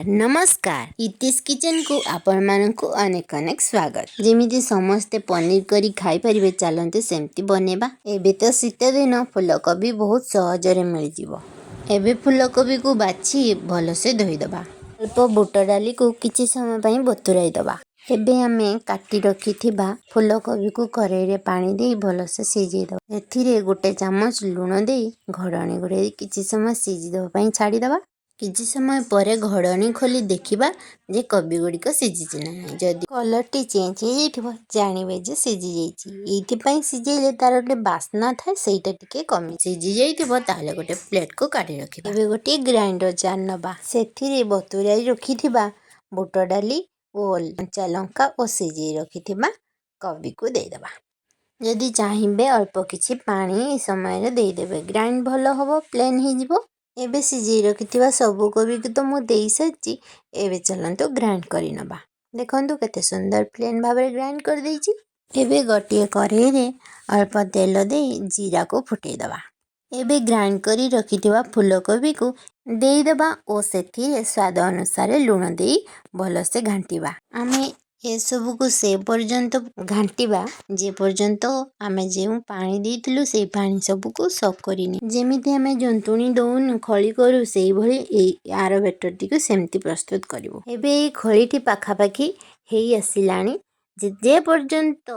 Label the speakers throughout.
Speaker 1: नमस्कार इतिश किचन को आपण मानक अनेक अनेक स्वागत। जेमिति समस्ते पनीर करी खाई परिबे चलते सेमती बनेबा। एबे तो शीत दिन फूलकोबी बहुत सहजरे मिल जिवो। एबे फूलकोबी को बाछि भलसे धोई दबा। अल्प बुट डाली को किछि समय पई बतुराई दबा। एबे हमें काटी रखिथिबा फूलकोबी को करेई रे पानी दे भलसे सिझेई दबा। एथिरे गोटे चामच लूण दे घोड़णी घोड़े किछि समय सिझी दबा पई छाड़ी दबा। किछि समय परे घोड़णी खोली देखिबा जे कोबी गुड़िक सिझी ना। जदि कलर टी चेंज हो जाइथिबो जानिबे जे सिझी जाइछि। एथि पई सिझेइले तार गोटे बास्ना थाए सेटा टिके कमी सिझी जाइथिबो ताले गोटे प्लेट को काढी रखिबा। एबे गोटे ग्राइंडर जार नबा। सेथिरे बतुराई रखिथिबा बुट डाली ओ कच्चा लंका ओ सिझेई रखिथिबा कोबी को दे दबा। जदि चाहिबे अल्प किछि पानी समय रे दे देबे। ग्राइंड भलो हबो प्लेन ही जिवो। एबे सिझेई रखिथिबा सबु कोबी को तो मु देई साची। एबे चलंतु ग्राइंड करि नबा। देखंतु केते सुंदर प्लेन भाबरे ग्राइंड कर देइछि। एबे गोटिए कढ़ाई रे अल्प तेल देई जीरा को फुटेई दबा। एबे ग्राइंड करी रखिथिबा फूलकोबी को देई दबा ओ सेथिरे स्वाद अनुसार लूण देई भलसे घांटीबा। आमे ए सबु को से पर्यंत घांटीबा जे पर्यंत आमे जेउ पानी देइथिलु से पानी सबु को सक करिनी। जेमिति आमे जंतुणी दउन खळी करू सेई भली ए आर बेटर टी को सेमति प्रस्तुत करिवो। एबे ए खळीटी पाखापाखी हेई आसिलाणी। जे पर्यंत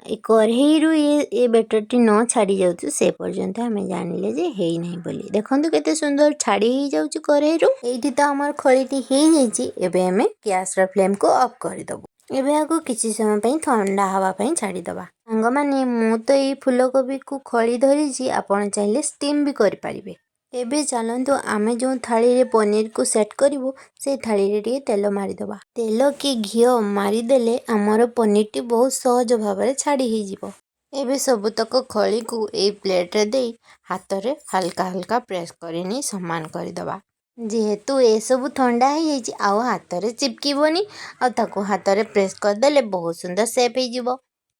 Speaker 1: ए कढ़ेई रु ए बेटर टी न छाड़ी जाउछु से पर्यंत आमे जानिले जे हेई नाही बोली। देखंतु केते सुंदर छाड़ी हेई जाउछु कढ़ेई रु। एठी त हमर खळीटी हेई जाइछि। एबे आमे गैस रा फ्लेम को ऑफ करि दबो। एबे आगो किछि समय पई ठंडा हवा पई छाड़ी दबा। सांग माने मु तो ए फूलकोबी को खळी धरिछि आपण चाहिले स्टीम भी करि परिबे। एबे चलंतु आमे जो थाली रे पनीर को सेट करिवो से थाली रे टिके तेल मारि दबा। तेल की घियो मारि देले हमर पनीर टी बहुत सहज भाबरे छाड़ी हेई जिवो। एबे सबु तक खळी को ए प्लेट रे देई हाथ रे हल्का हल्का प्रेस करिनी समान करि दबा। जेहेतु ए सब ठंडा हो जाइछि आउ हाथ रे चिपकिबोनी आ ताको हाथ रे प्रेस कर देले बहुत सुंदर शेप हो जिवो।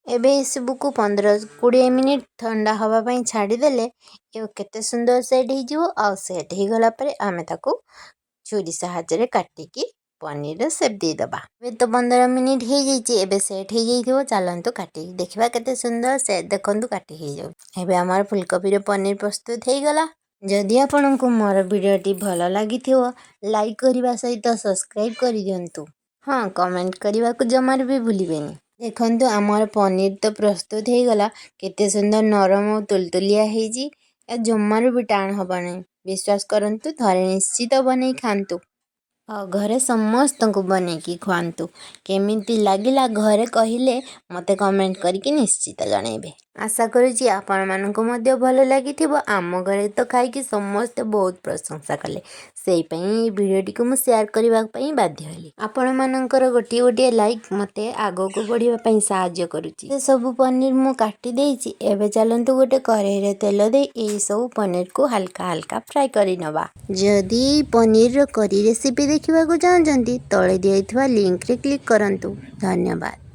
Speaker 1: एबे ए सब को 15-20 मिनिट ठंडा हवा पई छाड़ी देले ए केते सुंदर सेट हो जिवो। आ सेट हो गला परे आमे ताको छुरी सहायता रे काटिकी पनीर रे शेप दे दबा। एबे तो 15 मिनिट हो जाइछि। एबे सेट हो जाइथिबो चलंतु काटी देखिबा केते सुंदर सेट देखंतु काटी हो जाउ। एबे हमर फूलकोबी रे पनीर प्रस्तुत हो गला। जदि आपनको मोर वीडियोटी भल लागिथिबो लाइक करिबा सहित सब्सक्राइब करि दियंतु। हाँ कमेंट करिबा को जमार भी भूलिबेनी। देखंतु हमर पनीर तो प्रस्तुत हो गला। केते सुंदर नरम और तुलतुलिया हेजी। या जमार भी टाण हबनी। विश्वास करंतु थरे निश्चित बनै खांतु। घरे समस्त को बने की खुआंतु। केमिति लागिला घरे कहिले मते कमेंट करके निश्चित जणेबे। आशा करूची आपण मानको मध्य भल लागिथिबो। आम घरे तो खाइकी समस्त बहुत प्रशंसा कले सेई पई वीडियोटी को मु शेयर करबा पई बाध्य हेली। आपण मानकर गोटी गोटी लाइक मते आगो को बढ़िबा पई सहाय्य करूची। से सब पनीर मु काटी देइची। एबे चलंतु गोटे कढ़ाई रे तेल दे एई सब पनीर को हल्का हल्का फ्राई करि नबा। जदि पनीर रो करी रेसिपी देखिबा को चाहंती तळे दियैथवा लिंक रे क्लिक करंतु। धन्यवाद।